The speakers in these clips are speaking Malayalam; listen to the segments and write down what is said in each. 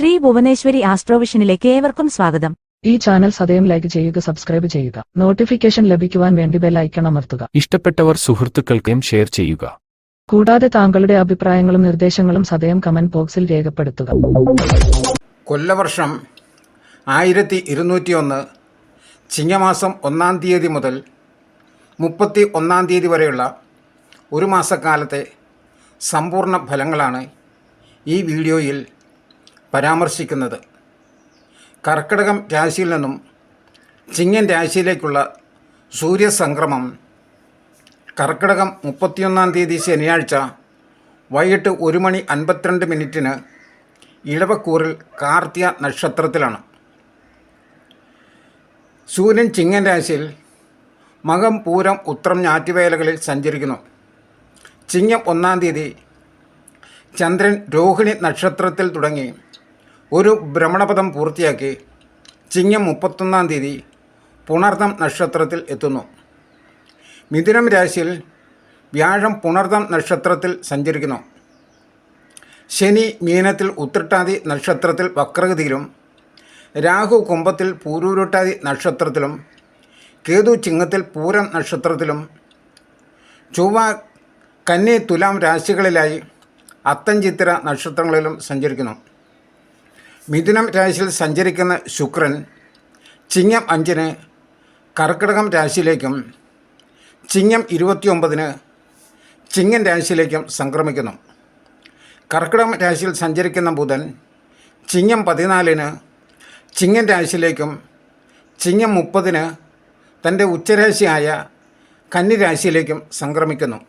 ശ്രീ ഭുവനേശ്വരി ആസ്ട്രോവിഷനിലേക്ക് ഏവർക്കും സ്വാഗതം. ഈ ചാനൽ സദയം ലൈക്ക് ചെയ്യുക, സബ്സ്ക്രൈബ് ചെയ്യുക, നോട്ടിഫിക്കേഷൻ ലഭിക്കുവാൻ വേണ്ടി ബെൽ ഐക്കൺ അമർത്തുക. ഇഷ്ടപ്പെട്ടവർ സുഹൃത്തുക്കൾക്കും ഷെയർ ചെയ്യുക. കൂടാതെ താങ്കളുടെ അഭിപ്രായങ്ങളും നിർദ്ദേശങ്ങളും സദയം കമന്റ് ബോക്സിൽ രേഖപ്പെടുത്തുക. കൊല്ലവർഷം 1201 ചിങ്ങമാസം 1-ാം തീയതി മുതൽ 31-ാം തീയതി വരെയുള്ള ഒരു മാസക്കാലത്തെ സമ്പൂർണ്ണ ഫലങ്ങളാണ് ഈ വീഡിയോയിൽ പരാമർശിക്കുന്നത്. കർക്കിടകം രാശിയിൽ നിന്നും ചിങ്ങൻ രാശിയിലേക്കുള്ള സൂര്യസംക്രമം കർക്കിടകം 31-ാം തീയതി ശനിയാഴ്ച വൈകിട്ട് 1:52 ഇടവക്കൂറിൽ കാർത്തിക നക്ഷത്രത്തിലാണ്. സൂര്യൻ ചിങ്ങൻ രാശിയിൽ മകം, പൂരം, ഉത്രം, ഞാറ്റുവേലകളിൽ സഞ്ചരിക്കുന്നു. ചിങ്ങം 1-ാം തീയതി ചന്ദ്രൻ രോഹിണി നക്ഷത്രത്തിൽ തുടങ്ങി ഒരു ഭ്രമണപഥം പൂർത്തിയാക്കി ചിങ്ങം 31-ാം തീയതി പുണർതം നക്ഷത്രത്തിൽ എത്തുന്നു. മിഥുനം രാശിയിൽ വ്യാഴം പുണർതം നക്ഷത്രത്തിൽ സഞ്ചരിക്കുന്നു. ശനി മീനത്തിൽ ഉത്രട്ടാതി നക്ഷത്രത്തിൽ വക്രഗതിയിലും, രാഹു കുംഭത്തിൽ പൂരൂരുട്ടാതി നക്ഷത്രത്തിലും, കേതു ചിങ്ങത്തിൽ പൂരം നക്ഷത്രത്തിലും, ചൊവ്വ കന്നി തുലാം രാശികളിലായി അത്തം ചിത്തിര നക്ഷത്രങ്ങളിലും സഞ്ചരിക്കുന്നു. മിഥുനം രാശിയിൽ സഞ്ചരിക്കുന്ന ശുക്രൻ ചിങ്ങം 5-ന് കർക്കിടകം രാശിയിലേക്കും ചിങ്ങം 29-ന് ചിങ്ങൻ രാശിയിലേക്കും സംക്രമിക്കുന്നു. കർക്കിടകം രാശിയിൽ സഞ്ചരിക്കുന്ന ബുധൻ ചിങ്ങം 14-ന് ചിങ്ങൻ രാശിയിലേക്കും ചിങ്ങം 30-ന് തൻ്റെ ഉച്ചരാശിയായ കന്നി രാശിയിലേക്കും സംക്രമിക്കുന്നു.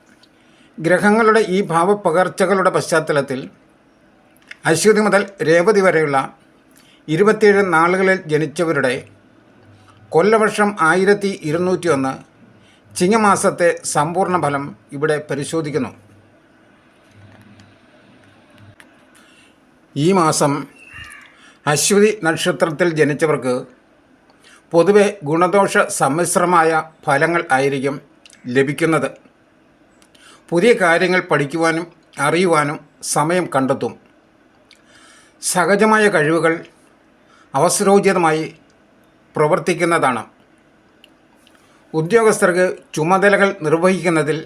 ഗ്രഹങ്ങളുടെ ഈ ഭാവപകർച്ചകളുടെ പശ്ചാത്തലത്തിൽ അശ്വതി മുതൽ രേവതി വരെയുള്ള 27 നാളുകളിൽ ജനിച്ചവരുടെ കൊല്ലവർഷം 1201 ചിങ്ങമാസത്തെ സമ്പൂർണ്ണ ഫലം ഇവിടെ പരിശോധിക്കുന്നു. ഈ മാസം അശ്വതി നക്ഷത്രത്തിൽ ജനിച്ചവർക്ക് പൊതുവെ ഗുണദോഷ സമ്മിശ്രമായ ഫലങ്ങൾ ആയിരിക്കും ലഭിക്കുന്നത്. പുതിയ കാര്യങ്ങൾ പഠിക്കുവാനും അറിയുവാനും സമയം കണ്ടെത്തും. സഹജമായ കഴിവുകൾ അവസരോചിതമായി പ്രവർത്തിക്കുന്നതാണ്. ഉദ്യോഗസ്ഥർക്ക് ചുമതലകൾ നിർവഹിക്കുന്നതിൽ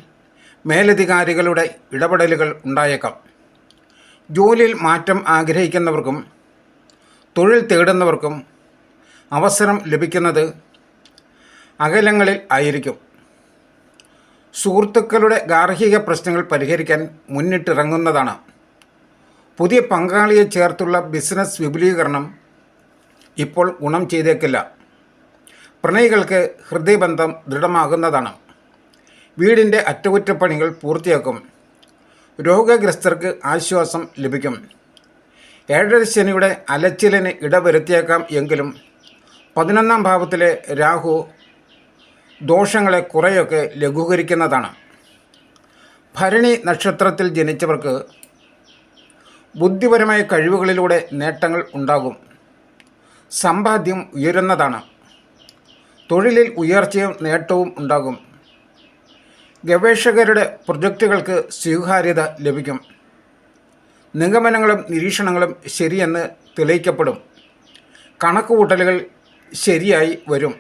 മേലധികാരികളുടെ ഇടപെടലുകൾ ഉണ്ടായേക്കാം. ജോലിയിൽ മാറ്റം ആഗ്രഹിക്കുന്നവർക്കും തൊഴിൽ തേടുന്നവർക്കും അവസരം ലഭിക്കുന്നത് അകലങ്ങളിൽ ആയിരിക്കും. സുഹൃത്തുക്കളുടെ ഗാർഹിക പ്രശ്നങ്ങൾ പരിഹരിക്കാൻ മുന്നിട്ടിറങ്ങുന്നതാണ്. പുതിയ പങ്കാളിയെ ചേർത്തുള്ള ബിസിനസ് വിപുലീകരണം ഇപ്പോൾ ഗുണം ചെയ്തേക്കില്ല. പ്രണയികൾക്ക് ഹൃദയബന്ധം ദൃഢമാകുന്നതാണ്. വീടിൻ്റെ അറ്റകുറ്റപ്പണികൾ പൂർത്തിയാക്കും. രോഗഗ്രസ്തർക്ക് ആശ്വാസം ലഭിക്കും. ഏഴരശനിയുടെ അലച്ചിലിന് ഇടവരുത്തിയേക്കാം എങ്കിലും 11-ാം ഭാവത്തിലെ രാഹു ദോഷങ്ങളെ കുറേയൊക്കെ ലഘൂകരിക്കുന്നതാണ്. ഭരണി നക്ഷത്രത്തിൽ ജനിച്ചവർക്ക് ബുദ്ധിപരമായ കഴിവുകളിലൂടെ നേട്ടങ്ങൾ ഉണ്ടാകും. സമ്പാദ്യം ഉയരുന്നതാണ്. തൊഴിലിൽ ഉയർച്ചയും നേട്ടവും ഉണ്ടാകും. ഗവേഷകരുടെ പ്രൊജക്റ്റുകൾക്ക് സ്വീകാര്യത ലഭിക്കും. നിഗമനങ്ങളും നിരീക്ഷണങ്ങളും ശരിയെന്ന് തെളിയിക്കപ്പെടും. കണക്കുകൂട്ടലുകൾ ശരിയായി വരും.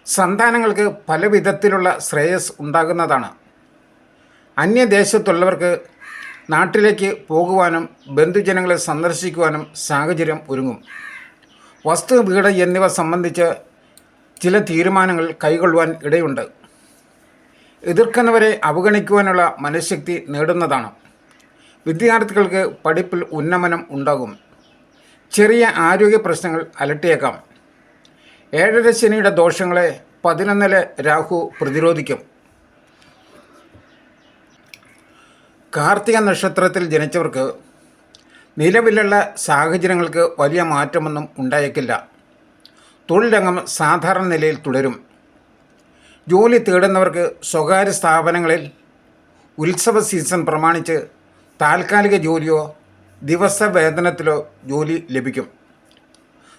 സന്താനങ്ങൾക്ക് പല വിധത്തിലുള്ള ശ്രേയസ് ഉണ്ടാകുന്നതാണ്. അന്യദേശത്തുള്ളവർക്ക് നാട്ടിലേക്ക് പോകുവാനും ബന്ധുജനങ്ങളെ സന്ദർശിക്കുവാനും സാഹചര്യം ഒരുങ്ങും. വസ്തു, വീട് എന്നിവ സംബന്ധിച്ച് ചില തീരുമാനങ്ങൾ കൈക്കൊള്ളുവാൻ ഇടയുണ്ട്. എതിർക്കുന്നവരെ അവഗണിക്കുവാനുള്ള മനഃശക്തി നേടുന്നതാണ്. വിദ്യാർത്ഥികൾക്ക് പഠിപ്പിൽ ഉന്നമനം ഉണ്ടാകും. ചെറിയ ആരോഗ്യ പ്രശ്നങ്ങൾ അലട്ടിയേക്കാം. ഏഴരശനിയുടെ ദോഷങ്ങളെ 11-ലെ രാഹു പ്രതിരോധിക്കും. കാർത്തിക നക്ഷത്രത്തിൽ ജനിച്ചവർക്ക് നിലവിലുള്ള സാഹചര്യങ്ങൾക്ക് വലിയ മാറ്റമൊന്നും ഉണ്ടായേക്കില്ല. തൊഴിൽ രംഗം സാധാരണ നിലയിൽ തുടരും. ജോലി തേടുന്നവർക്ക് സ്വകാര്യ സ്ഥാപനങ്ങളിൽ ഉത്സവ സീസൺ പ്രമാണിച്ച് താൽക്കാലിക ജോലിയോ ദിവസവേതനത്തിലോ ജോലി ലഭിക്കും.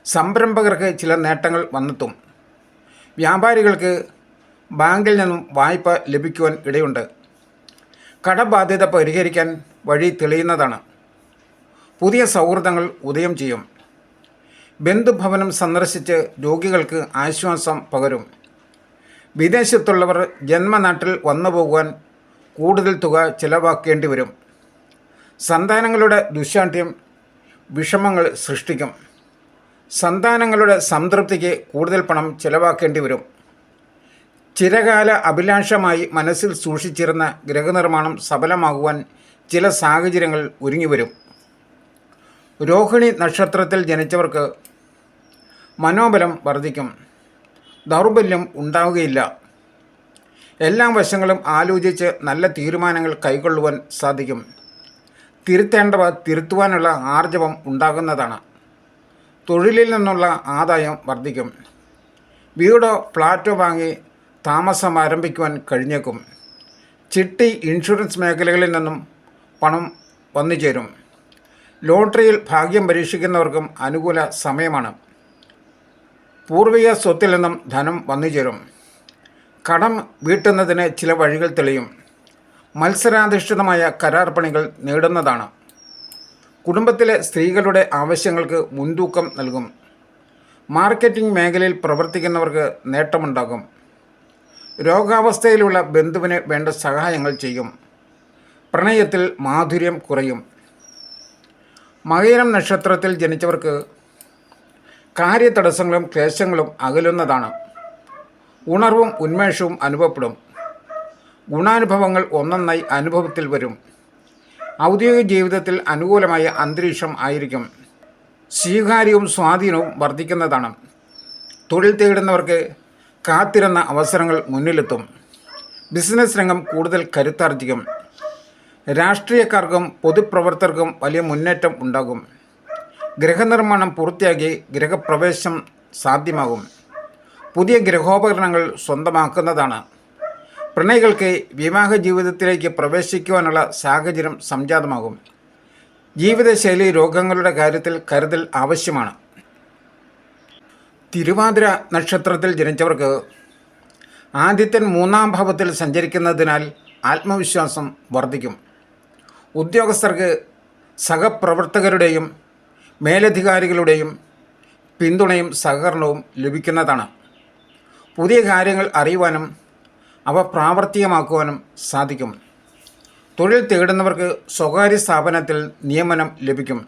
സംരംഭകർക്ക് ചില നേട്ടങ്ങൾ വന്നെത്തും. വ്യാപാരികൾക്ക് ബാങ്കിൽ നിന്നും വായ്പ ലഭിക്കുവാൻ ഇടയുണ്ട്. കടബാധ്യത പരിഹരിക്കാൻ വഴി തെളിയുന്നതാണ്. പുതിയ സൗഹൃദങ്ങൾ ഉദയം ചെയ്യും. ബന്ധുഭവനം സന്ദർശിച്ച് രോഗികൾക്ക് ആശ്വാസം പകരും. വിദേശത്തുള്ളവർ ജന്മനാട്ടിൽ വന്നു പോകുവാൻ കൂടുതൽ തുക ചിലവാക്കേണ്ടി വരും. സന്താനങ്ങളുടെ ദുശ്ശാഠ്യം വിഷമങ്ങൾ സൃഷ്ടിക്കും. സന്താനങ്ങളുടെ സംതൃപ്തിക്ക് കൂടുതൽ പണം ചിലവാക്കേണ്ടി വരും. ചിരകാല അഭിലാഷമായി മനസ്സിൽ സൂക്ഷിച്ചിരുന്ന ഗൃഹനിർമ്മാണം സഫലമാകുവാൻ ചില സാഹചര്യങ്ങൾ ഒരുങ്ങിവരും. രോഹിണി നക്ഷത്രത്തിൽ ജനിച്ചവർക്ക് മനോബലം വർദ്ധിക്കും. ദൗർബല്യം ഉണ്ടാവുകയില്ല. എല്ലാ വശങ്ങളും ആലോചിച്ച് നല്ല തീരുമാനങ്ങൾ കൈക്കൊള്ളുവാൻ സാധിക്കും. തിരുത്തേണ്ടവ തിരുത്തുവാനുള്ള ആർജവം ഉണ്ടാകുന്നതാണ്. തൊഴിലിൽ നിന്നുള്ള ആദായം വർദ്ധിക്കും. വീടോ ഫ്ലാറ്റോ വാങ്ങി താമസം ആരംഭിക്കുവാൻ കഴിഞ്ഞേക്കും. ചിട്ടി, ഇൻഷുറൻസ് മേഖലകളിൽ നിന്നും പണം വന്നു ചേരും. ലോട്ടറിയിൽ ഭാഗ്യം പരീക്ഷിക്കുന്നവർക്കും അനുകൂല സമയമാണ്. പൂർവിക സ്വത്തിൽ നിന്നും ധനം വന്നു ചേരും. കടം വീട്ടുന്നതിന് ചില വഴികൾ തെളിയും. മത്സരാധിഷ്ഠിതമായ കരാർ പണികൾ നേടുന്നതാണ്. കുടുംബത്തിലെ സ്ത്രീകളുടെ ആവശ്യങ്ങൾക്ക് മുൻതൂക്കം നൽകും. മാർക്കറ്റിംഗ് മേഖലയിൽ പ്രവർത്തിക്കുന്നവർക്ക് നേട്ടമുണ്ടാകും. രോഗാവസ്ഥയിലുള്ള ബന്ധുവിന് വേണ്ട സഹായങ്ങൾ ചെയ്യും. പ്രണയത്തിൽ മാധുര്യം കുറയും. മകയിരം നക്ഷത്രത്തിൽ ജനിച്ചവർക്ക് കാര്യതടസ്സങ്ങളും ക്ലേശങ്ങളും അകലുന്നതാണ്. ഉണർവും ഉന്മേഷവും അനുഭവപ്പെടും. ഗുണാനുഭവങ്ങൾ ഒന്നൊന്നായി അനുഭവത്തിൽ വരും. ഔദ്യോഗിക ജീവിതത്തിൽ അനുകൂലമായ അന്തരീക്ഷം ആയിരിക്കും. സ്വീകാര്യവും സ്വാധീനവും വർദ്ധിക്കുന്നതാണ്. തൊഴിൽ തേടുന്നവർക്ക് കാത്തിരുന്ന അവസരങ്ങൾ മുന്നിലെത്തും. ബിസിനസ് രംഗം കൂടുതൽ കരുത്താർജിക്കും. രാഷ്ട്രീയക്കാർക്കും പൊതുപ്രവർത്തകർക്കും വലിയ മുന്നേറ്റം ഉണ്ടാകും. ഗൃഹനിർമ്മാണം പൂർത്തിയാക്കി ഗൃഹപ്രവേശം സാധ്യമാകും. പുതിയ ഗൃഹോപകരണങ്ങൾ സ്വന്തമാക്കുന്നതാണ്. പ്രണയികൾക്ക് വിവാഹ ജീവിതത്തിലേക്ക് പ്രവേശിക്കുവാനുള്ള സാഹചര്യം സംജാതമാകും. ജീവിതശൈലി രോഗങ്ങളുടെ കാര്യത്തിൽ കരുതൽ ആവശ്യമാണ്. തിരുവാതിര നക്ഷത്രത്തിൽ ജനിച്ചവർക്ക് ആദിത്യൻ 3-ാം ഭാവത്തിൽ സഞ്ചരിക്കുന്നതിനാൽ ആത്മവിശ്വാസം വർദ്ധിക്കും. ഉദ്യോഗസ്ഥർക്ക് സഹപ്രവർത്തകരുടെയും മേലധികാരികളുടെയും പിന്തുണയും സഹകരണവും ലഭിക്കുന്നതാണ്. പുതിയ കാര്യങ്ങൾ അറിയുവാനും അവ പ്രാവർത്തികമാക്കുവാനും സാധിക്കും. തൊഴിൽ തേടുന്നവർക്ക് സ്വകാര്യ സ്ഥാപനത്തിൽ നിയമനം ലഭിക്കും.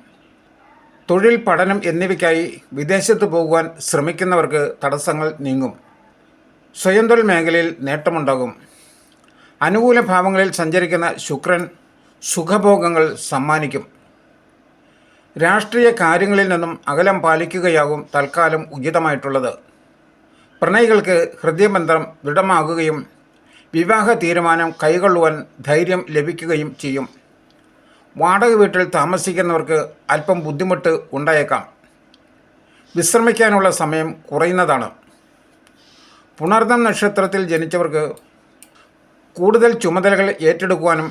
തൊഴിൽ, പഠനം എന്നിവയ്ക്കായി വിദേശത്ത് പോകുവാൻ ശ്രമിക്കുന്നവർക്ക് തടസ്സങ്ങൾ നീങ്ങും. സ്വയം തൊഴിൽ മേഖലയിൽ നേട്ടമുണ്ടാകും. അനുകൂല ഭാവങ്ങളിൽ സഞ്ചരിക്കുന്ന ശുക്രൻ സുഖഭോഗങ്ങൾ സമ്മാനിക്കും. രാഷ്ട്രീയ കാര്യങ്ങളിൽ നിന്നും അകലം പാലിക്കുകയാകും തൽക്കാലം ഉചിതമായിട്ടുള്ളത്. പ്രണയികൾക്ക് ഹൃദയബന്ധം ദൃഢമാകുകയും വിവാഹ തീരുമാനം കൈകൊള്ളുവാൻ ധൈര്യം ലഭിക്കുകയും ചെയ്യും. വാടക വീട്ടിൽ താമസിക്കുന്നവർക്ക് അല്പം ബുദ്ധിമുട്ട് ഉണ്ടായേക്കാം. വിശ്രമിക്കാനുള്ള സമയം കുറയുന്നതാണ്. പുണർദം നക്ഷത്രത്തിൽ ജനിച്ചവർക്ക് കൂടുതൽ ചുമതലകൾ ഏറ്റെടുക്കുവാനും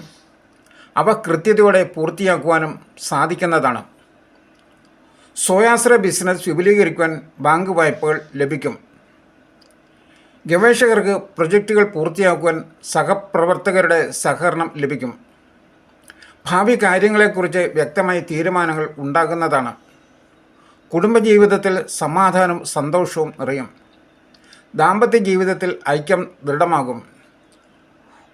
അവ കൃത്യതയോടെ പൂർത്തിയാക്കുവാനും സാധിക്കുന്നതാണ്. സ്വയാശ്രയ ബിസിനസ് വിപുലീകരിക്കുവാൻ ബാങ്ക് വായ്പകൾ ലഭിക്കും. ഗവേഷകർക്ക് പ്രൊജക്റ്റുകൾ പൂർത്തിയാക്കുവാൻ സഹപ്രവർത്തകരുടെ സഹകരണം ലഭിക്കും. ഭാവി കാര്യങ്ങളെക്കുറിച്ച് വ്യക്തമായ തീരുമാനങ്ങൾ ഉണ്ടാകുന്നതാണ്. കുടുംബജീവിതത്തിൽ സമാധാനവും സന്തോഷവും നിറയും. ദാമ്പത്യ ജീവിതത്തിൽ ഐക്യം ദൃഢമാകും.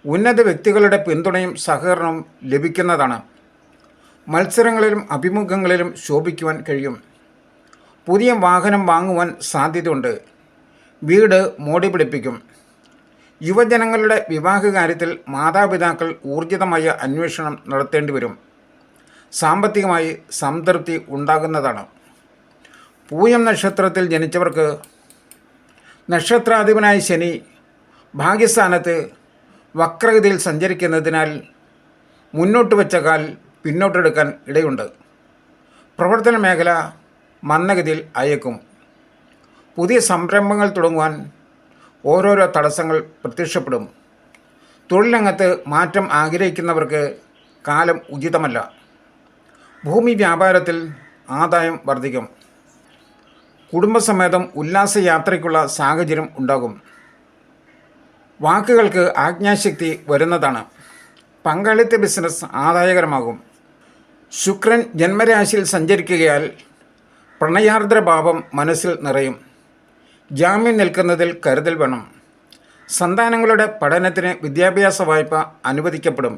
ഉന്നത വ്യക്തികളുടെ പിന്തുണയും സഹകരണവും ലഭിക്കുന്നതാണ്. മത്സരങ്ങളിലും അഭിമുഖങ്ങളിലും ശോഭിക്കുവാൻ കഴിയും. പുതിയ വാഹനം വാങ്ങുവാൻ സാധ്യതയുണ്ട്. വീട് മോടി പിടിപ്പിക്കും. യുവജനങ്ങളുടെ വിവാഹകാര്യത്തിൽ മാതാപിതാക്കൾ ഊർജിതമായ അന്വേഷണം നടത്തേണ്ടി വരും. സാമ്പത്തികമായി സംതൃപ്തി ഉണ്ടാകുന്നതാണ്. പൂയം നക്ഷത്രത്തിൽ ജനിച്ചവർക്ക് നക്ഷത്രാധിപനായ ശനി ഭാഗ്യസ്ഥാനത്ത് വക്രഗതിയിൽ സഞ്ചരിക്കുന്നതിനാൽ മുന്നോട്ട് വെച്ച കാൽ പിന്നോട്ടെടുക്കാൻ ഇടയുണ്ട്. പ്രവർത്തന മേഖല മന്ദഗതിയിൽ അയക്കും. പുതിയ സംരംഭങ്ങൾ തുടങ്ങുവാൻ ഓരോരോ തടസ്സങ്ങൾ പ്രത്യക്ഷപ്പെടും. തൊഴിൽ രംഗത്ത് മാറ്റം ആഗ്രഹിക്കുന്നവർക്ക് കാലം ഉചിതമല്ല. ഭൂമി വ്യാപാരത്തിൽ ആദായം വർദ്ധിക്കും. കുടുംബസമേതം ഉല്ലാസയാത്രയ്ക്കുള്ള സാഹചര്യം ഉണ്ടാകും. വാക്കുകൾക്ക് ആജ്ഞാശക്തി വരുന്നതാണ്. പങ്കാളിത്ത ബിസിനസ് ആദായകരമാകും. ശുക്രൻ ജന്മരാശിയിൽ സഞ്ചരിക്കുകയാൽ പ്രണയാർദ്ര ഭാവം മനസ്സിൽ നിറയും. ജാമ്യം നിൽക്കുന്നതിൽ കരുതൽ വേണം. സന്താനങ്ങളുടെ പഠനത്തിന് വിദ്യാഭ്യാസ വായ്പ അനുവദിക്കപ്പെടും.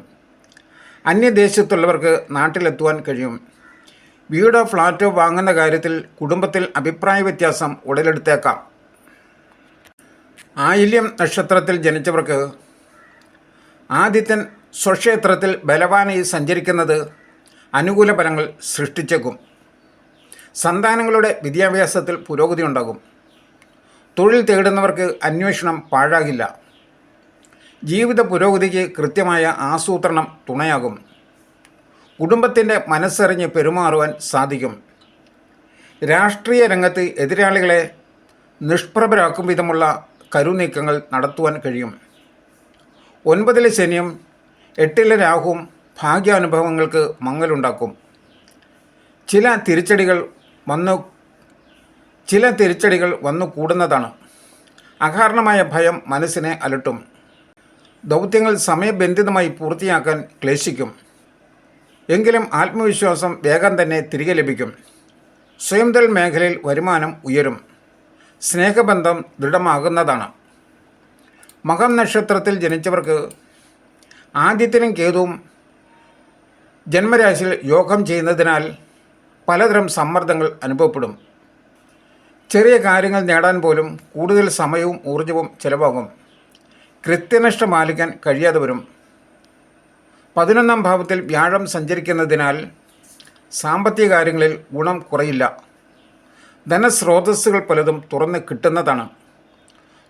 അന്യദേശത്തുള്ളവർക്ക് നാട്ടിലെത്തുവാൻ കഴിയും. വീടോ ഫ്ലാറ്റോ വാങ്ങുന്ന കാര്യത്തിൽ കുടുംബത്തിൽ അഭിപ്രായ വ്യത്യാസം ഉടലെടുത്തേക്കാം. ആയില്യം നക്ഷത്രത്തിൽ ജനിച്ചവർക്ക് ആദിത്യൻ സ്വക്ഷേത്രത്തിൽ ബലവാനായി സഞ്ചരിക്കുന്നത് അനുകൂല ഫലങ്ങൾ സൃഷ്ടിച്ചേക്കും. സന്താനങ്ങളുടെ വിദ്യാഭ്യാസത്തിൽ പുരോഗതി ഉണ്ടാകും. തൊഴിൽ തേടുന്നവർക്ക് അന്വേഷണം പാഴാകില്ല. ജീവിത പുരോഗതിക്ക് കൃത്യമായ ആസൂത്രണം തുണയാകും. കുടുംബത്തിൻ്റെ മനസ്സറിഞ്ഞ് പെരുമാറുവാൻ സാധിക്കും. രാഷ്ട്രീയ രംഗത്ത് എതിരാളികളെ നിഷ്പ്രഭരാക്കും വിധമുള്ള കരുനീക്കങ്ങൾ നടത്തുവാൻ കഴിയും. 9-ലെ ശനിയും 8-ലെ രാഹുവും ഭാഗ്യാനുഭവങ്ങൾക്ക് മങ്ങലുണ്ടാക്കും. ചില തിരിച്ചടികൾ വന്നു കൂടുന്നതാണ്. അകാരണമായ ഭയം മനസ്സിനെ അലട്ടും. ദൗത്യങ്ങൾ സമയബന്ധിതമായി പൂർത്തിയാക്കാൻ ക്ലേശിക്കും. എങ്കിലും ആത്മവിശ്വാസം വേഗം തന്നെ തിരികെ ലഭിക്കും. സ്വയം തൊഴിൽ മേഖലയിൽ വരുമാനം ഉയരും. സ്നേഹബന്ധം ദൃഢമാകുന്നതാണ്. മകം നക്ഷത്രത്തിൽ ജനിച്ചവർക്ക് ആദിത്യനും കേതുവും ജന്മരാശിയിൽ യോഗം ചെയ്യുന്നതിനാൽ പലതരം സമ്മർദ്ദങ്ങൾ അനുഭവപ്പെടും. ചെറിയ കാര്യങ്ങൾ നേടാൻ പോലും കൂടുതൽ സമയവും ഊർജവും ചെലവാകും. കൃത്യനിഷ്ഠ പാലിക്കാൻ കഴിയാതെ വരും. 11-ാം ഭാവത്തിൽ വ്യാഴം സഞ്ചരിക്കുന്നതിനാൽ സാമ്പത്തിക കാര്യങ്ങളിൽ ഗുണം കുറയില്ല. ധനസ്രോതസ്സുകൾ പലതും തുറന്ന് കിട്ടുന്നതാണ്.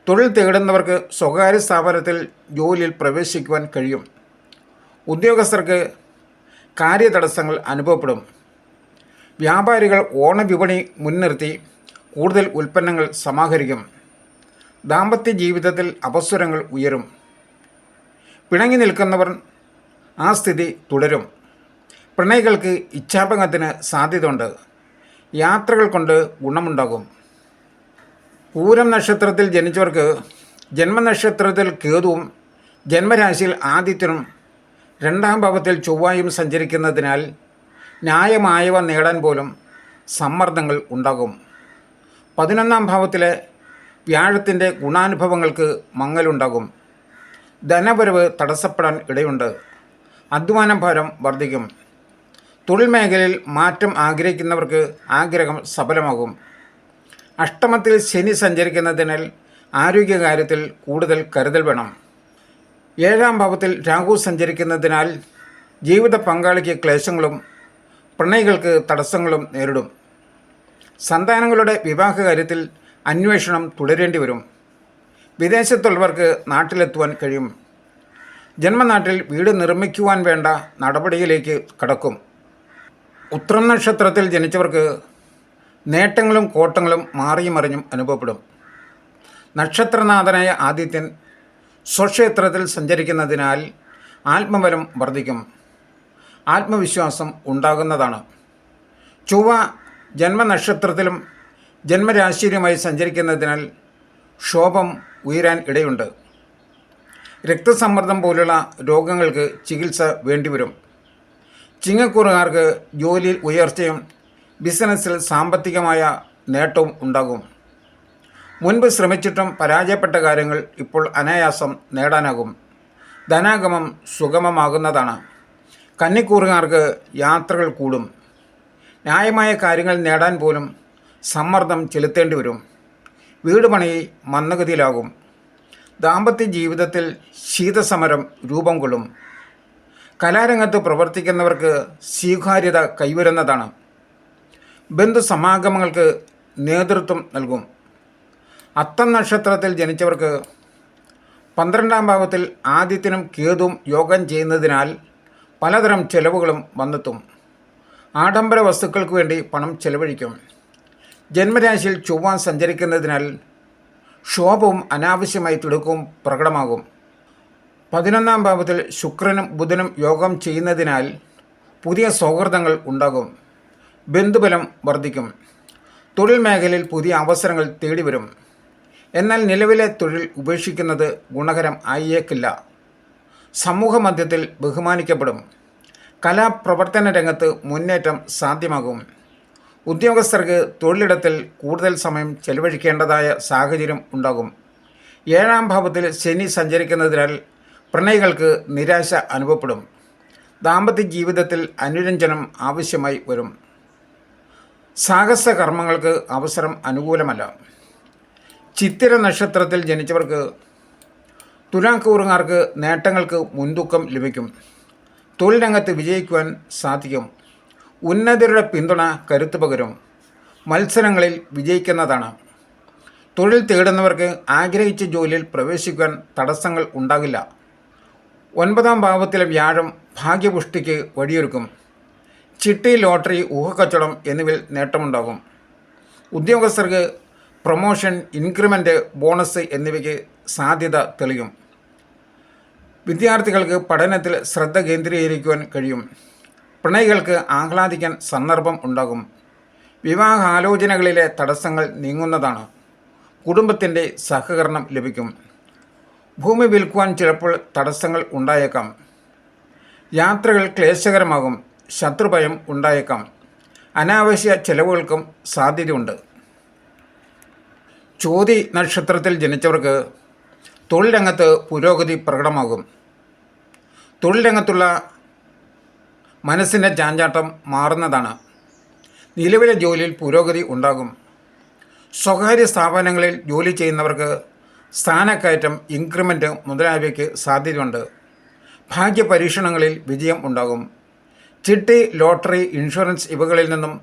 തൊഴിൽ തേടുന്നവർക്ക് സ്വകാര്യ സ്ഥാപനത്തിൽ ജോലിയിൽ പ്രവേശിക്കുവാൻ കഴിയും. ഉദ്യോഗസ്ഥർക്ക് കാര്യതടസ്സങ്ങൾ അനുഭവപ്പെടും. വ്യാപാരികൾ ഓണവിപണി മുൻനിർത്തി കൂടുതൽ ഉൽപ്പന്നങ്ങൾ സമാഹരിക്കും. ദാമ്പത്യ ജീവിതത്തിൽ അപസ്വരങ്ങൾ ഉയരും. പിണങ്ങി നിൽക്കുന്നവർ ആ സ്ഥിതി തുടരും. പ്രണയികൾക്ക് ഇച്ഛാഭംഗത്തിന് സാധ്യതയുണ്ട്. യാത്രകൾ കൊണ്ട് ഗുണമുണ്ടാകും. പൂരം നക്ഷത്രത്തിൽ ജനിച്ചവർക്ക് ജന്മനക്ഷത്രത്തിൽ കേതുവും ജന്മരാശിയിൽ ആദിത്യനും 2-ാം ഭാവത്തിൽ ചൊവ്വയും സഞ്ചരിക്കുന്നതിനാൽ ന്യായമായവ നേടാൻ പോലും സമ്മർദ്ദങ്ങൾ ഉണ്ടാകും. 11-ാം ഭാവത്തിലെ വ്യാഴത്തിൻ്റെ ഗുണാനുഭവങ്ങൾക്ക് മങ്ങലുണ്ടാകും. ധനവരവ് തടസ്സപ്പെടാൻ ഇടയുണ്ട്. അധ്വാനഭാരം വർദ്ധിക്കും. തൊഴിൽ മേഖലയിൽ മാറ്റം ആഗ്രഹിക്കുന്നവർക്ക് ആഗ്രഹം സഫലമാകും. അഷ്ടമത്തിൽ ശനി സഞ്ചരിക്കുന്നതിനാൽ ആരോഗ്യകാര്യത്തിൽ കൂടുതൽ കരുതൽ വേണം. 7-ാം ഭാവത്തിൽ രാഹു സഞ്ചരിക്കുന്നതിനാൽ ജീവിത പങ്കാളിക്ക് ക്ലേശങ്ങളും പ്രണയികൾക്ക് തടസ്സങ്ങളും നേരിടും. സന്താനങ്ങളുടെ വിവാഹകാര്യത്തിൽ അന്വേഷണം തുടരേണ്ടി വരും. വിദേശത്തുള്ളവർക്ക് നാട്ടിലെത്തുവാൻ കഴിയും. ജന്മനാട്ടിൽ വീട് നിർമ്മിക്കുവാൻ വേണ്ട നടപടിയിലേക്ക് കടക്കും. ഉത്രം നക്ഷത്രത്തിൽ ജനിച്ചവർക്ക് നേട്ടങ്ങളും കോട്ടങ്ങളും മാറിയും മറിഞ്ഞും അനുഭവപ്പെടും. നക്ഷത്രനാഥനായ ആദിത്യൻ സ്വക്ഷേത്രത്തിൽ സഞ്ചരിക്കുന്നതിനാൽ ആത്മബലം വർദ്ധിക്കും. ആത്മവിശ്വാസം ഉണ്ടാകുന്നതാണ്. ചൊവ്വ ജന്മനക്ഷത്രത്തിലും ജന്മരാശിയിലുമായി സഞ്ചരിക്കുന്നതിനാൽ ക്ഷോഭം ഉയരാൻ ഇടയുണ്ട്. രക്തസമ്മർദ്ദം പോലുള്ള രോഗങ്ങൾക്ക് ചികിത്സ വേണ്ടിവരും. ചിങ്ങക്കൂറുകാർക്ക് ജോലിയിൽ ഉയർച്ചയും ബിസിനസ്സിൽ സാമ്പത്തികമായ നേട്ടവും ഉണ്ടാകും. മുൻപ് ശ്രമിച്ചിട്ടും പരാജയപ്പെട്ട കാര്യങ്ങൾ ഇപ്പോൾ അനായാസം നേടാനാകും. ധനാഗമം സുഗമമാകുന്നതാണ്. കന്നിക്കൂറുകാർക്ക് യാത്രകൾ കൂടും. ന്യായമായ കാര്യങ്ങൾ നേടാൻ പോലും സമ്മർദ്ദം ചെലുത്തേണ്ടി വരും. വീട് പണി മന്ദഗതിയിലാകും. ദാമ്പത്യ ജീവിതത്തിൽ ശീതസമരം രൂപം കൊള്ളും. കലാരംഗത്ത് പ്രവർത്തിക്കുന്നവർക്ക് സ്വീകാര്യത കൈവരുന്നതാണ്. ബന്ധുസമാഗമങ്ങൾക്ക് നേതൃത്വം നൽകും. അത്തം നക്ഷത്രത്തിൽ ജനിച്ചവർക്ക് 12-ാം ഭാവത്തിൽ ആദിത്യനും കേതുവും യോഗം ചെയ്യുന്നതിനാൽ പലതരം ചെലവുകളും വന്നെത്തും. ആഡംബര വസ്തുക്കൾക്ക് വേണ്ടി പണം ചെലവഴിക്കും. ജന്മരാശിയിൽ ചൊവ്വ സഞ്ചരിക്കുന്നതിനാൽ ക്ഷോഭവും അനാവശ്യമായി തിടുക്കവും പ്രകടമാകും. 11-ാം ഭാവത്തിൽ ശുക്രനും ബുധനും യോഗം ചെയ്യുന്നതിനാൽ പുതിയ സൗഹൃദങ്ങൾ ഉണ്ടാകും. ബന്ധുബലം വർദ്ധിക്കും. തൊഴിൽ മേഖലയിൽ പുതിയ അവസരങ്ങൾ തേടിവരും. എന്നാൽ നിലവിലെ തൊഴിൽ ഉപേക്ഷിക്കുന്നത് ഗുണകരം ആയേക്കില്ല. സമൂഹ മധ്യത്തിൽ ബഹുമാനിക്കപ്പെടും. കലാപ്രവർത്തന രംഗത്ത് മുന്നേറ്റം സാധ്യമാകും. ഉദ്യോഗസ്ഥർക്ക് തൊഴിലിടത്തിൽ കൂടുതൽ സമയം ചെലവഴിക്കേണ്ടതായ സാഹചര്യം ഉണ്ടാകും. 7-ാം ഭാവത്തിൽ ശനി സഞ്ചരിക്കുന്നതിനാൽ പ്രണയികൾക്ക് നിരാശ അനുഭവപ്പെടും. ദാമ്പത്യ ജീവിതത്തിൽ അനുരഞ്ജനം ആവശ്യമായി വരും. സാഹസ കർമ്മങ്ങൾക്ക് അവസരം അനുകൂലമല്ല. ചിത്തിര നക്ഷത്രത്തിൽ ജനിച്ചവർക്ക് തുലാക്കൂറുകാർക്ക് നേട്ടങ്ങൾക്ക് മുൻതൂക്കം ലഭിക്കും. തൊഴിൽ രംഗത്ത് വിജയിക്കുവാൻ സാധിക്കും. ഉന്നതരുടെ പിന്തുണ കരുത്തു പകരും. മത്സരങ്ങളിൽ വിജയിക്കുന്നതാണ്. തൊഴിൽ തേടുന്നവർക്ക് ആഗ്രഹിച്ച ജോലിയിൽ പ്രവേശിക്കുവാൻ തടസ്സങ്ങൾ ഉണ്ടാകില്ല. 9-ാം ഭാവത്തിലെ വ്യാഴം ഭാഗ്യപുഷ്ടിക്ക് വഴിയൊരുക്കും. ചിട്ടി, ലോട്ടറി, ഊഹക്കച്ചവടം എന്നിവയിൽ നേട്ടമുണ്ടാകും. ഉദ്യോഗസ്ഥർക്ക് പ്രൊമോഷൻ, ഇൻക്രിമെൻ്റ്, ബോണസ് എന്നിവയ്ക്ക് സാധ്യത തെളിയും. വിദ്യാർത്ഥികൾക്ക് പഠനത്തിൽ ശ്രദ്ധ കേന്ദ്രീകരിക്കുവാൻ കഴിയും. പ്രണയികൾക്ക് ആഹ്ലാദിക്കാൻ സന്ദർഭം ഉണ്ടാകും. വിവാഹാലോചനകളിലെ തടസ്സങ്ങൾ നീങ്ങുന്നതാണ്. കുടുംബത്തിൻ്റെ സഹകരണം ലഭിക്കും. ഭൂമി വിൽക്കുവാൻ ചിലപ്പോൾ തടസ്സങ്ങൾ ഉണ്ടായേക്കാം. യാത്രകൾ ക്ലേശകരമാകും. ശത്രുഭയം ഉണ്ടായേക്കാം. അനാവശ്യ ചെലവുകൾക്കും സാധ്യതയുണ്ട്. ചോതി നക്ഷത്രത്തിൽ ജനിച്ചവർക്ക് തൊഴിൽ രംഗത്ത് പുരോഗതി പ്രകടമാകും. തൊഴിൽ രംഗത്തുള്ള മനസ്സിൻ്റെ ചാഞ്ചാട്ടം മാറുന്നതാണ്. നിലവിലെ ജോലിയിൽ പുരോഗതി ഉണ്ടാകും. സ്വകാര്യ സ്ഥാപനങ്ങളിൽ ജോലി ചെയ്യുന്നവർക്ക് സ്ഥാനക്കയറ്റം, ഇൻക്രിമെൻ്റ് മുതലായവയ്ക്ക് സാധ്യതയുണ്ട്. ഭാഗ്യപരീക്ഷണങ്ങളിൽ വിജയം ഉണ്ടാകും. ചിട്ടി, ലോട്ടറി, ഇൻഷുറൻസ് ഇവകളിൽ നിന്നും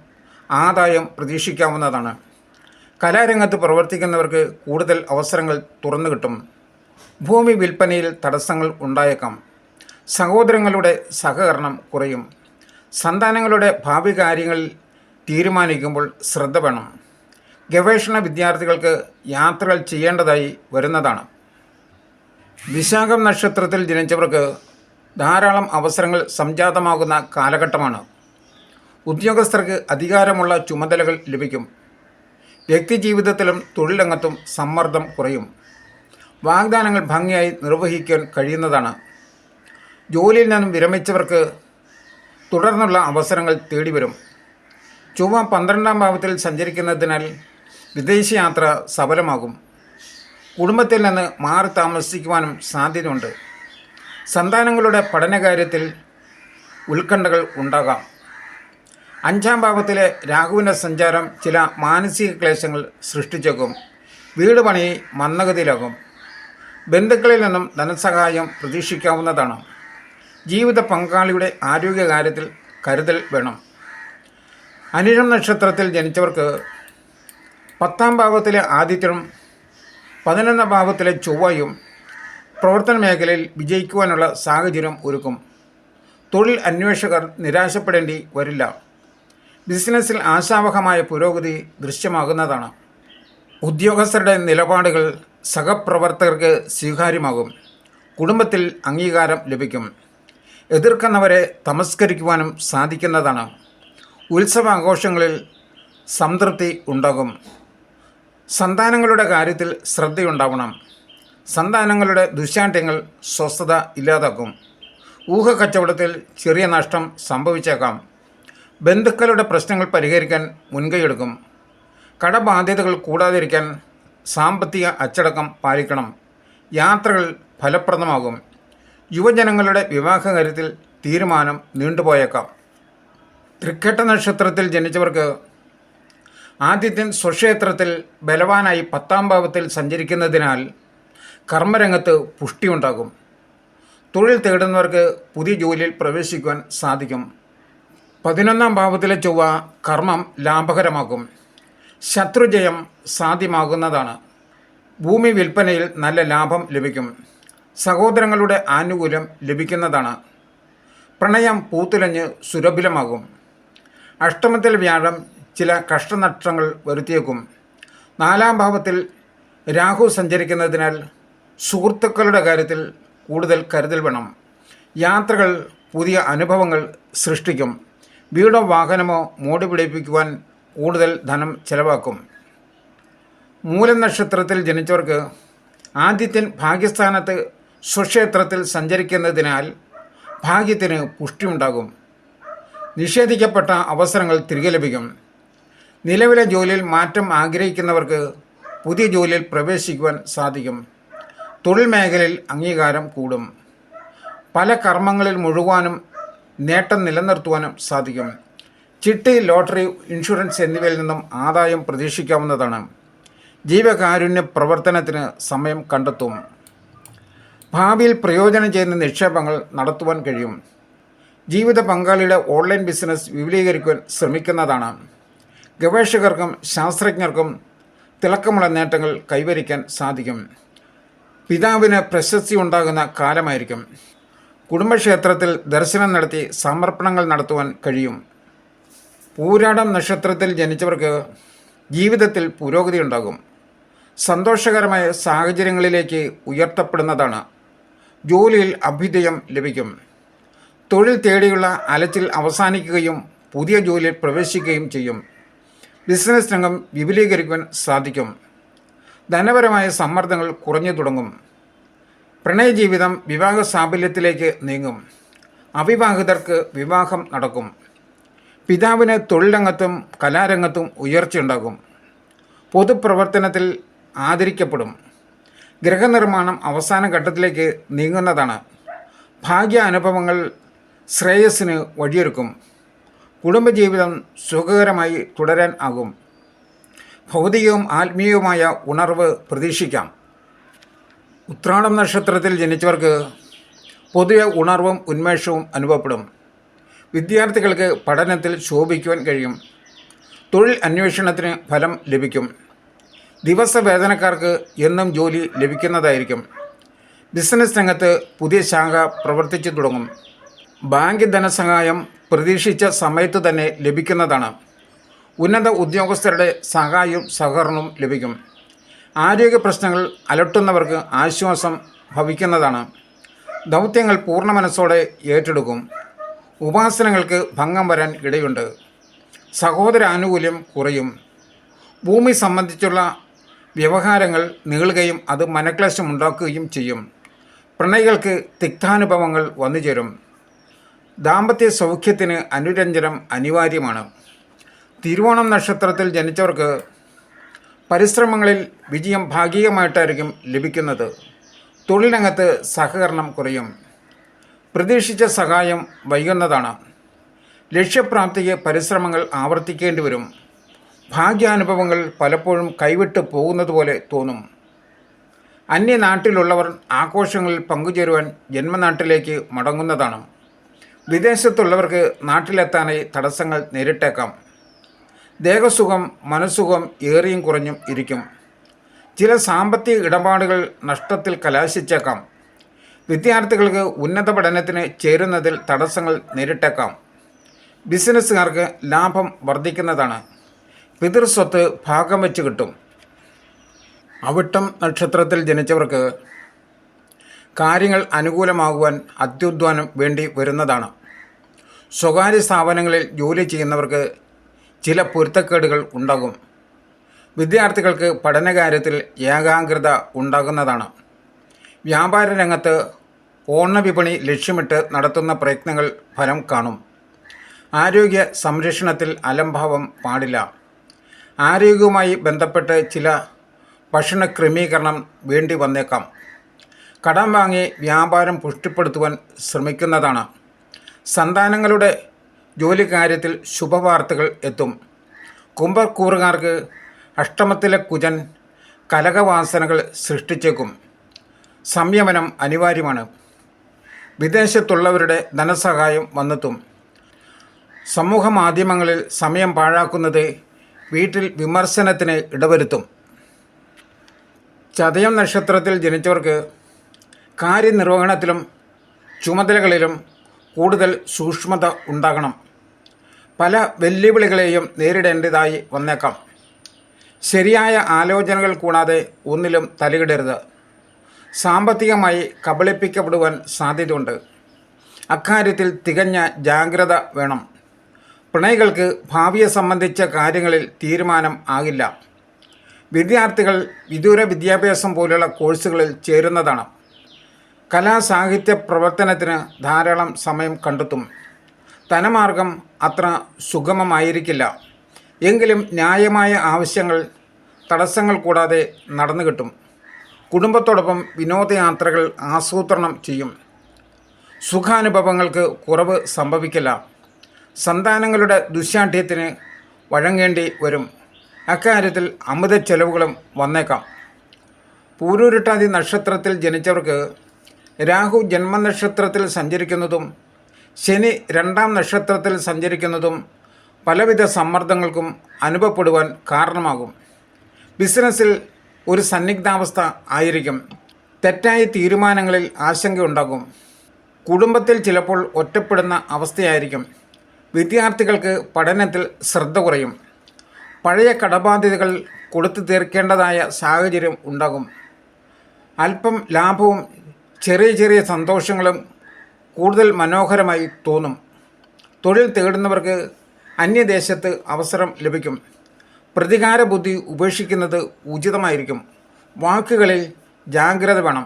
ആദായം പ്രതീക്ഷിക്കാവുന്നതാണ്. കലാരംഗത്ത് പ്രവർത്തിക്കുന്നവർക്ക് കൂടുതൽ അവസരങ്ങൾ തുറന്നു കിട്ടും. ഭൂമി വിൽപ്പനയിൽ തടസ്സങ്ങൾ ഉണ്ടായേക്കാം. സഹോദരങ്ങളുടെ സഹകരണം കുറയും. സന്താനങ്ങളുടെ ഭാവി കാര്യങ്ങളിൽ തീരുമാനിക്കുമ്പോൾ ശ്രദ്ധ വേണം. ഗവേഷണ വിദ്യാർത്ഥികൾക്ക് യാത്രകൾ ചെയ്യേണ്ടതായി വരുന്നതാണ്. വിശാഖം നക്ഷത്രത്തിൽ ജനിച്ചവർക്ക് ധാരാളം അവസരങ്ങൾ സംജാതമാകുന്ന കാലഘട്ടമാണ്. ഉദ്യോഗസ്ഥർക്ക് അധികാരമുള്ള ചുമതലകൾ ലഭിക്കും. വ്യക്തിജീവിതത്തിലും തൊഴിൽ രംഗത്തും സമ്മർദ്ദം കുറയും. വാഗ്ദാനങ്ങൾ ഭംഗിയായി നിർവഹിക്കാൻ കഴിയുന്നതാണ്. ജോലിയിൽ നിന്നും വിരമിച്ചവർക്ക് തുടർന്നുള്ള അവസരങ്ങൾ തേടിവരും. ചൊവ്വ 12-ാം ഭാവത്തിൽ സഞ്ചരിക്കുന്നതിനാൽ വിദേശയാത്ര സഫലമാകും. കുടുംബത്തിൽ നിന്ന് മാറി താമസിക്കുവാനും സാധ്യതയുണ്ട്. സന്താനങ്ങളുടെ പഠനകാര്യത്തിൽ ഉത്കണ്ഠകൾ ഉണ്ടാകാം. 5-ാം ഭാവത്തിലെ രാഹുവിൻ്റെ സഞ്ചാരം ചില മാനസിക ക്ലേശങ്ങൾ സൃഷ്ടിച്ചേക്കും. വീട് പണി മന്ദഗതിയിലാകും. ബന്ധുക്കളിൽ നിന്നും ധനസഹായം പ്രതീക്ഷിക്കാവുന്നതാണ്. ജീവിത പങ്കാളിയുടെ ആരോഗ്യകാര്യത്തിൽ കരുതൽ വേണം. അനിഴം നക്ഷത്രത്തിൽ ജനിച്ചവർക്ക് 10-ാം ഭാവത്തിലെ ആദിത്യനും 11-ാം ഭാവത്തിലെ ചൊവ്വയും പ്രവർത്തന മേഖലയിൽ വിജയിക്കുവാനുള്ള സാഹചര്യം ഒരുക്കും. തൊഴിൽ അന്വേഷകർ നിരാശപ്പെടേണ്ടി വരില്ല. ബിസിനസ്സിൽ ആശാവഹമായ പുരോഗതി ദൃശ്യമാകുന്നതാണ്. ഉദ്യോഗസ്ഥരുടെ നിലപാടുകൾ സഹപ്രവർത്തകർക്ക് സ്വീകാര്യമാകും. കുടുംബത്തിൽ അംഗീകാരം ലഭിക്കും. എതിർക്കുന്നവരെ തമസ്കരിക്കുവാനും സാധിക്കുന്നതാണ്. ഉത്സവാഘോഷങ്ങളിൽ സംതൃപ്തി ഉണ്ടാകും. സന്താനങ്ങളുടെ കാര്യത്തിൽ ശ്രദ്ധയുണ്ടാവണം. സന്താനങ്ങളുടെ ദുശ്ശാഠ്യങ്ങൾ സ്വസ്ഥത ഇല്ലാതാക്കും. ഊഹക്കച്ചവടത്തിൽ ചെറിയ നഷ്ടം സംഭവിച്ചേക്കാം. ബന്ധുക്കളുടെ പ്രശ്നങ്ങൾ പരിഹരിക്കാൻ മുൻകൈയെടുക്കും. കടബാധ്യതകൾ കൂടാതിരിക്കാൻ സാമ്പത്തിക അച്ചടക്കം പാലിക്കണം. യാത്രകൾ ഫലപ്രദമാകും. യുവജനങ്ങളുടെ വിവാഹകാര്യത്തിൽ തീരുമാനം നീണ്ടുപോയേക്കാം. തൃക്കേട്ട നക്ഷത്രത്തിൽ ജനിച്ചവർക്ക് ആദിത്യൻ സ്വക്ഷേത്രത്തിൽ ബലവാനായി 10-ാം ഭാവത്തിൽ സഞ്ചരിക്കുന്നതിനാൽ കർമ്മരംഗത്ത് പുഷ്ടിയുണ്ടാകും. തൊഴിൽ തേടുന്നവർക്ക് പുതിയ ജോലിയിൽ പ്രവേശിക്കുവാൻ സാധിക്കും. 11-ാം ഭാവത്തിലെ ചൊവ്വ കർമ്മം ലാഭകരമാക്കും. ശത്രുജയം സാധ്യമാകുന്നതാണ്. ഭൂമി വിൽപ്പനയിൽ നല്ല ലാഭം ലഭിക്കും. സഹോദരങ്ങളുടെ ആനുകൂല്യം ലഭിക്കുന്നതാണ്. പ്രണയം പൂത്തുലഞ്ഞ് സുരഭിലമാകും. അഷ്ടമത്തിൽ വ്യാഴം ചില കഷ്ടനഷ്ടങ്ങൾ വരുത്തിയേക്കും. 4-ാം ഭാവത്തിൽ രാഹു സഞ്ചരിക്കുന്നതിനാൽ സുഹൃത്തുക്കളുടെ കാര്യത്തിൽ കൂടുതൽ കരുതൽ വേണം. യാത്രകൾ പുതിയ അനുഭവങ്ങൾ സൃഷ്ടിക്കും. വീടോ വാഹനമോ മോടി പിടിപ്പിക്കുവാൻ കൂടുതൽ ധനം ചെലവാക്കും. മൂലം നക്ഷത്രത്തിൽ ജനിച്ചവർക്ക് ആദിത്യൻ ഭാഗ്യസ്ഥാനത്ത് സ്വക്ഷേത്രത്തിൽ സഞ്ചരിക്കുന്നതിനാൽ ഭാഗ്യത്തിന് പുഷ്ടിയുണ്ടാകും. നിഷേധിക്കപ്പെട്ട അവസരങ്ങൾ തിരികെ ലഭിക്കും. നിലവിലെ ജോലിയിൽ മാറ്റം ആഗ്രഹിക്കുന്നവർക്ക് പുതിയ ജോലിയിൽ പ്രവേശിക്കുവാൻ സാധിക്കും. തൊഴിൽ മേഖലയിൽ അംഗീകാരം കൂടും. പല കർമ്മങ്ങളിൽ മുഴുകാനും നേട്ടം നിലനിർത്തുവാനും സാധിക്കും. ചിട്ടി, ലോട്ടറി, ഇൻഷുറൻസ് എന്നിവയിൽ നിന്നും ആദായം പ്രതീക്ഷിക്കാവുന്നതാണ്. ജീവകാരുണ്യ പ്രവർത്തനത്തിന് സമയം കണ്ടെത്തും. ഭാവിയിൽ പ്രയോജനം ചെയ്യുന്ന നിക്ഷേപങ്ങൾ നടത്തുവാൻ കഴിയും. ജീവിത പങ്കാളിയുടെ ഓൺലൈൻ ബിസിനസ് വിപുലീകരിക്കുവാൻ ശ്രമിക്കുന്നതാണ്. ഗവേഷകർക്കും ശാസ്ത്രജ്ഞർക്കും തിളക്കമുള്ള നേട്ടങ്ങൾ കൈവരിക്കാൻ സാധിക്കും. പിതാവിന് പ്രശസ്തി ഉണ്ടാകുന്ന കാലമായിരിക്കും. കുടുംബക്ഷേത്രത്തിൽ ദർശനം നടത്തി സമർപ്പണങ്ങൾ നടത്തുവാൻ കഴിയും. പൂരാടം നക്ഷത്രത്തിൽ ജനിച്ചവർക്ക് ജീവിതത്തിൽ പുരോഗതി ഉണ്ടാകും. സന്തോഷകരമായ സാഹചര്യങ്ങളിലേക്ക് ഉയർത്തപ്പെടുന്നതാണ്. ജോലിയിൽ അഭ്യുദയം ലഭിക്കും. തൊഴിൽ തേടിയുള്ള അലച്ചിൽ അവസാനിക്കുകയും പുതിയ ജോലിയിൽ പ്രവേശിക്കുകയും ചെയ്യും. ബിസിനസ് രംഗം വിപുലീകരിക്കുവാൻ സാധിക്കും. ധനപരമായ സമ്മർദ്ദങ്ങൾ കുറഞ്ഞു തുടങ്ങും. പ്രണയജീവിതം വിവാഹ സാഫല്യത്തിലേക്ക് നീങ്ങും. അവിവാഹിതർക്ക് വിവാഹം നടക്കും. പിതാവിന് തൊഴിൽ രംഗത്തും കലാരംഗത്തും ഉയർച്ചയുണ്ടാകും. പൊതുപ്രവർത്തനത്തിൽ ആദരിക്കപ്പെടും. ഗൃഹനിർമ്മാണം അവസാന ഘട്ടത്തിലേക്ക് നീങ്ങുന്നതാണ്. ഭാഗ്യ അനുഭവങ്ങൾ ശ്രേയസ്സിന് വഴിയൊരുക്കും. കുടുംബജീവിതം സുഖകരമായി തുടരാൻ ആകും. ഭൗതികവും ആത്മീയവുമായ ഉണർവ് പ്രതീക്ഷിക്കാം. ഉത്രാടം നക്ഷത്രത്തിൽ ജനിച്ചവർക്ക് പൊതുവെ ഉണർവും ഉന്മേഷവും അനുഭവപ്പെടും. വിദ്യാർത്ഥികൾക്ക് പഠനത്തിൽ ശോഭിക്കുവാൻ കഴിയും. തൊഴിൽ അന്വേഷണത്തിന് ഫലം ലഭിക്കും. ദിവസവേതനക്കാർക്ക് എന്നും ജോലി ലഭിക്കുന്നതായിരിക്കും. ബിസിനസ് രംഗത്ത് പുതിയ ശാഖ പ്രവർത്തിച്ചു തുടങ്ങും. ബാങ്ക് ധനസഹായം പ്രതീക്ഷിച്ച സമയത്ത് തന്നെ ലഭിക്കുന്നതാണ്. ഉന്നത ഉദ്യോഗസ്ഥരുടെ സഹായവും സഹകരണവും ലഭിക്കും. ആരോഗ്യ പ്രശ്നങ്ങൾ അലട്ടുന്നവർക്ക് ആശ്വാസം ഭവിക്കുന്നതാണ്. ദൗത്യങ്ങൾ പൂർണ്ണ മനസ്സോടെ ഏറ്റെടുക്കും. ഉപാസനകൾക്ക് ഭംഗം വരാൻ ഇടയുണ്ട്. സഹോദര ആനുകൂല്യം കുറയും. ഭൂമി സംബന്ധിച്ചുള്ള വ്യവഹാരങ്ങൾ നീളുകയും അത് മനക്ലേശമുണ്ടാക്കുകയും ചെയ്യും. പ്രണയികൾക്ക് തിക്താനുഭവങ്ങൾ വന്നുചേരും. ദാമ്പത്യ സൗഖ്യത്തിന് അനുരഞ്ജനം അനിവാര്യമാണ്. തിരുവോണം നക്ഷത്രത്തിൽ ജനിച്ചവർക്ക് പരിശ്രമങ്ങളിൽ വിജയം ഭാഗികമായിട്ടായിരിക്കും ലഭിക്കുന്നത്. തൊഴിൽ രംഗത്ത് സഹകരണം കുറയും. പ്രതീക്ഷിച്ച സഹായം വൈകുന്നതാണ്. ലക്ഷ്യപ്രാപ്തിക്ക് പരിശ്രമങ്ങൾ ആവർത്തിക്കേണ്ടി വരും. ഭാഗ്യാനുഭവങ്ങൾ പലപ്പോഴും കൈവിട്ട് പോകുന്നതുപോലെ തോന്നും. അന്യനാട്ടിലുള്ളവർ ആഘോഷങ്ങളിൽ പങ്കുചേരുവാൻ ജന്മനാട്ടിലേക്ക് മടങ്ങുന്നതാണ്. വിദേശത്തുള്ളവർക്ക് നാട്ടിലെത്താനായി തടസ്സങ്ങൾ നേരിട്ടേക്കാം. ദേഹസുഖം മനസ്സുഖം ഏറിയും കുറഞ്ഞും ഇരിക്കും. ചില സാമ്പത്തിക ഇടപാടുകൾ നഷ്ടത്തിൽ കലാശിച്ചേക്കാം. വിദ്യാർത്ഥികൾക്ക് ഉന്നത പഠനത്തിന് ചേരുന്നതിൽ തടസ്സങ്ങൾ നേരിട്ടേക്കാം. ബിസിനസ്സുകാർക്ക് ലാഭം വർദ്ധിക്കുന്നതാണ്. പിതൃസ്വത്ത് ഭാഗം വെച്ച് കിട്ടും. അവിട്ടം നക്ഷത്രത്തിൽ ജനിച്ചവർക്ക് കാര്യങ്ങൾ അനുകൂലമാകുവാൻ അത്യുദ്ധാനം വേണ്ടി വരുന്നതാണ്. സ്വകാര്യ സ്ഥാപനങ്ങളിൽ ജോലി ചെയ്യുന്നവർക്ക് ചില പൊരുത്തക്കേടുകൾ ഉണ്ടാകും. വിദ്യാർത്ഥികൾക്ക് പഠനകാര്യത്തിൽ ഏകാഗ്രത ഉണ്ടാകുന്നതാണ്. വ്യാപാര രംഗത്ത് ഓണവിപണി ലക്ഷ്യമിട്ട് നടത്തുന്ന പ്രയത്നങ്ങൾ ഫലം കാണും. ആരോഗ്യ സംരക്ഷണത്തിൽ അലംഭാവം പാടില്ല. ആരോഗ്യവുമായി ബന്ധപ്പെട്ട് ചില ഭക്ഷണ ക്രമീകരണം വേണ്ടി വന്നേക്കാം. കടം വാങ്ങി വ്യാപാരം പുഷ്ടിപ്പെടുത്തുവാൻ ശ്രമിക്കുന്നതാണ്. സന്താനങ്ങളുടെ ജോലിക്കാര്യത്തിൽ ശുഭവാർത്തകൾ എത്തും. കുംഭക്കൂറുകാർക്ക് അഷ്ടമത്തിലെ കുജൻ കലഹവാസനകൾ സൃഷ്ടിച്ചേക്കും. സംയമനം അനിവാര്യമാണ്. വിദേശത്തുള്ളവരുടെ ധനസഹായം വന്നെത്തും. സമൂഹ മാധ്യമങ്ങളിൽ സമയം പാഴാക്കുന്നത് വീട്ടിൽ വിമർശനത്തിന് ഇടവരുത്തും. ചതയം നക്ഷത്രത്തിൽ ജനിച്ചവർക്ക് കാര്യനിർവഹണത്തിലും ചുമതലകളിലും കൂടുതൽ സൂക്ഷ്മത ഉണ്ടാകണം. പല വെല്ലുവിളികളെയും നേരിടേണ്ടതായി വന്നേക്കാം. ശരിയായ ആലോചനകൾ കൂടാതെ ഒന്നിലും തലയിടരുത്. സാമ്പത്തികമായി കബളിപ്പിക്കപ്പെടുവാൻ സാധ്യതയുണ്ട്. അക്കാര്യത്തിൽ തികഞ്ഞ ജാഗ്രത വേണം. പ്രണയികൾക്ക് ഭാവിയെ സംബന്ധിച്ച കാര്യങ്ങളിൽ തീരുമാനം ആകില്ല. വിദ്യാർത്ഥികൾ വിദൂര വിദ്യാഭ്യാസം പോലുള്ള കോഴ്സുകളിൽ ചേരുന്നതാണ്. കലാസാഹിത്യ പ്രവർത്തനത്തിന് ധാരാളം സമയം കണ്ടെത്തും. ധനമാർഗം അത്ര സുഗമമായിരിക്കില്ല. എങ്കിലും ന്യായമായ ആവശ്യങ്ങൾ തടസ്സങ്ങൾ കൂടാതെ നടന്നു കിട്ടും. കുടുംബത്തോടൊപ്പം വിനോദയാത്രകൾ ആസൂത്രണം ചെയ്യും. സുഖാനുഭവങ്ങൾക്ക് കുറവ് സംഭവിക്കില്ല. സന്താനങ്ങളുടെ ദുശ്ശാഠ്യത്തിന് വഴങ്ങേണ്ടി വരും. അക്കാര്യത്തിൽ അമിത ചെലവുകളും വന്നേക്കാം. പൂരുരുട്ടാതി നക്ഷത്രത്തിൽ ജനിച്ചവർക്ക് രാഹു ജന്മനക്ഷത്രത്തിൽ സഞ്ചരിക്കുന്നതും ശനി 2ാം നക്ഷത്രത്തിൽ സഞ്ചരിക്കുന്നതും പലവിധ സമ്മർദ്ദങ്ങൾക്കും അനുഭവപ്പെടുവാൻ കാരണമാകും. ബിസിനസ്സിൽ ഒരു സന്നിഗ്ധാവസ്ഥ ആയിരിക്കും. തെറ്റായ തീരുമാനങ്ങളിൽ ആശങ്കയുണ്ടാകും. കുടുംബത്തിൽ ചിലപ്പോൾ ഒറ്റപ്പെടുന്ന അവസ്ഥയായിരിക്കും. വിദ്യാർത്ഥികൾക്ക് പഠനത്തിൽ ശ്രദ്ധ കുറയും. പഴയ കടബാധ്യതകൾ കൊടുത്തു തീർക്കേണ്ടതായ സാഹചര്യം ഉണ്ടാകും. അല്പം ലാഭവും ചെറിയ ചെറിയ സന്തോഷങ്ങളും കൂടുതൽ മനോഹരമായി തോന്നും. തൊഴിൽ തേടുന്നവർക്ക് അന്യദേശത്ത് അവസരം ലഭിക്കും. പ്രതികാര ബുദ്ധി ഉപേക്ഷിക്കുന്നത് ഉചിതമായിരിക്കും. വാക്കുകളിൽ ജാഗ്രത വേണം.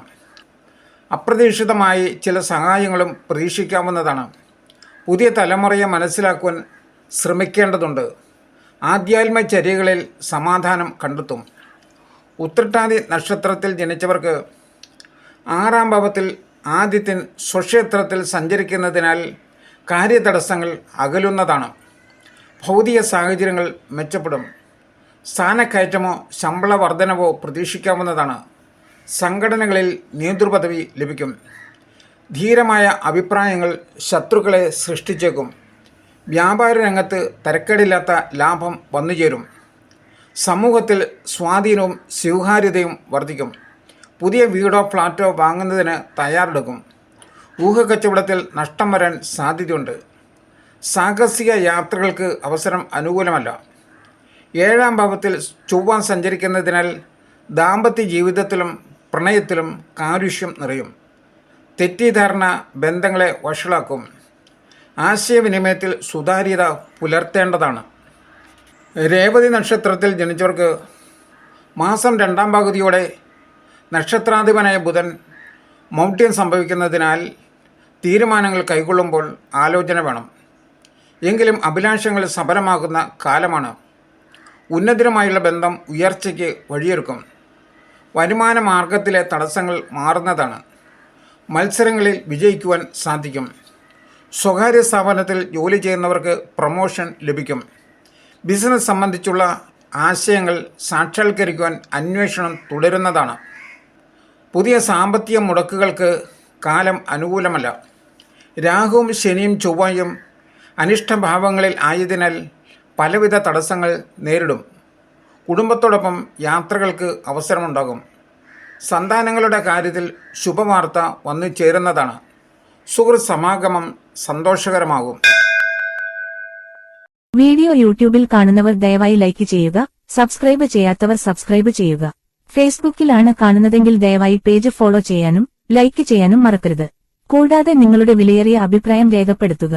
അപ്രതീക്ഷിതമായി ചില സഹായങ്ങളും പ്രതീക്ഷിക്കാവുന്നതാണ്. പുതിയ തലമുറയെ മനസ്സിലാക്കുവാൻ ശ്രമിക്കേണ്ടതുണ്ട്. ആധ്യാത്മചര്യകളിൽ സമാധാനം കണ്ടെത്തും. ഉത്രട്ടാതി നക്ഷത്രത്തിൽ ജനിച്ചവർക്ക് 6ാം ഭാവത്തിൽ ആദിത്യൻ സ്വക്ഷേത്രത്തിൽ സഞ്ചരിക്കുന്നതിനാൽ കാര്യതടസ്സങ്ങൾ അകലുന്നതാണ്. ഭൗതിക സാഹചര്യങ്ങൾ മെച്ചപ്പെടും. സ്ഥാനക്കയറ്റമോ ശമ്പള വർധനവോ പ്രതീക്ഷിക്കാവുന്നതാണ്. സംഘടനകളിൽ നേതൃപദവി ലഭിക്കും. ധീരമായ അഭിപ്രായങ്ങൾ ശത്രുക്കളെ സൃഷ്ടിച്ചേക്കും. വ്യാപാര രംഗത്ത് തരക്കേടില്ലാത്ത ലാഭം വന്നുചേരും. സമൂഹത്തിൽ സ്വാധീനവും സ്വീകാര്യതയും വർദ്ധിക്കും. പുതിയ വീടോ ഫ്ലാറ്റോ വാങ്ങുന്നതിന് തയ്യാറെടുക്കും. ഊഹക്കച്ചവടത്തിൽ നഷ്ടം വരാൻ സാധ്യതയുണ്ട്. സാഹസിക യാത്രകൾക്ക് അവസരം അനുകൂലമല്ല. 7ാം ഭാവത്തിൽ ചൊവ്വ സഞ്ചരിക്കുന്നതിനാൽ ദാമ്പത്യ ജീവിതത്തിലും പ്രണയത്തിലും കാരുഷ്യം നിറയും. തെറ്റിദ്ധാരണ ബന്ധങ്ങളെ വഷളാക്കും. ആശയവിനിമയത്തിൽ സുതാര്യത പുലർത്തേണ്ടതാണ്. രേവതി നക്ഷത്രത്തിൽ ജനിച്ചവർക്ക് മാസം 2ാം പകുതിയോടെ നക്ഷത്രാധിപനായ ബുധൻ മൗഢ്യം സംഭവിക്കുന്നതിനാൽ തീരുമാനങ്ങൾ കൈക്കൊള്ളുമ്പോൾ ആലോചന വേണം. എങ്കിലും അഭിലാഷങ്ങൾ സഫലമാകുന്ന കാലമാണ്. ഉന്നതരുമായുള്ള ബന്ധം ഉയർച്ചയ്ക്ക് വഴിയൊരുക്കും. വരുമാന മാർഗത്തിലെ തടസ്സങ്ങൾ മാറുന്നതാണ്. മത്സരങ്ങളിൽ വിജയിക്കുവാൻ സാധിക്കും. സ്വകാര്യ സ്ഥാപനത്തിൽ ജോലി ചെയ്യുന്നവർക്ക് പ്രൊമോഷൻ ലഭിക്കും. ബിസിനസ് സംബന്ധിച്ചുള്ള ആശയങ്ങൾ സാക്ഷാത്കരിക്കുവാൻ അന്വേഷണം തുടരുന്നതാണ്. പുതിയ സാമ്പത്തിക മുടക്കുകൾക്ക് കാലം അനുകൂലമല്ല. രാഹുവും ശനിയും ചൊവ്വയും അനിഷ്ടഭാവങ്ങളിൽ ആയതിനാൽ പലവിധ തടസ്സങ്ങൾ നേരിടും. കുടുംബത്തോടൊപ്പം യാത്രകൾക്ക് അവസരമുണ്ടാകും. സന്താനങ്ങളുടെ കാര്യത്തിൽ ശുഭവാർത്ത വന്നു ചേരുന്നതാണ്. സുഹൃത്ത് സമാഗമം സന്തോഷകരമാകും. വീഡിയോ യൂട്യൂബിൽ കാണുന്നവർ ദയവായി ലൈക്ക് ചെയ്യുക. സബ്സ്ക്രൈബ് ചെയ്യാത്തവർ സബ്സ്ക്രൈബ് ചെയ്യുക. ഫേസ്ബുക്കിലാണ് കാണുന്നതെങ്കിൽ ദയവായി പേജ് ഫോളോ ചെയ്യാനും ലൈക്ക് ചെയ്യാനും മറക്കരുത്. കൂടാതെ നിങ്ങളുടെ വിലയേറിയ അഭിപ്രായം രേഖപ്പെടുത്തുക.